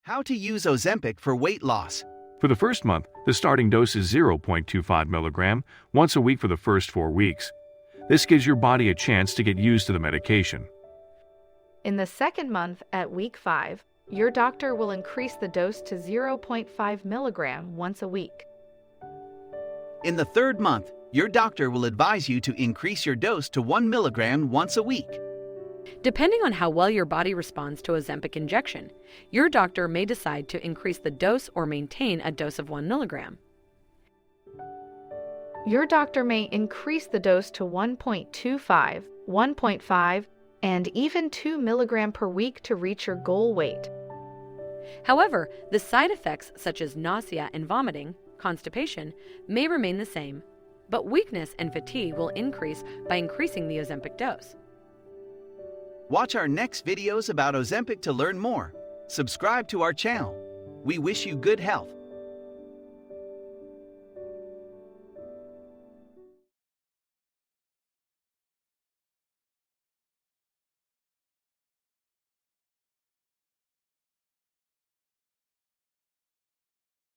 How to use Ozempic for weight loss. For the first month, the starting dose is 0.25 milligram once a week for the first 4 weeks. This gives your body a chance to get used to the medication. In the second month, at week 5, your doctor will increase the dose to 0.5 milligram once a week. In the third month, your doctor will advise you to increase your dose to 1 milligram once a week. Depending on how well your body responds to Ozempic injection, your doctor may decide to increase the dose or maintain a dose of 1 milligram. Your doctor may increase the dose to 1.25, 1.5, and even 2 milligram per week to reach your goal weight. However, the side effects such as nausea and vomiting, constipation, may remain the same, but weakness and fatigue will increase by increasing the Ozempic dose. Watch our next videos about Ozempic to learn more. Subscribe to our channel. We wish you good health.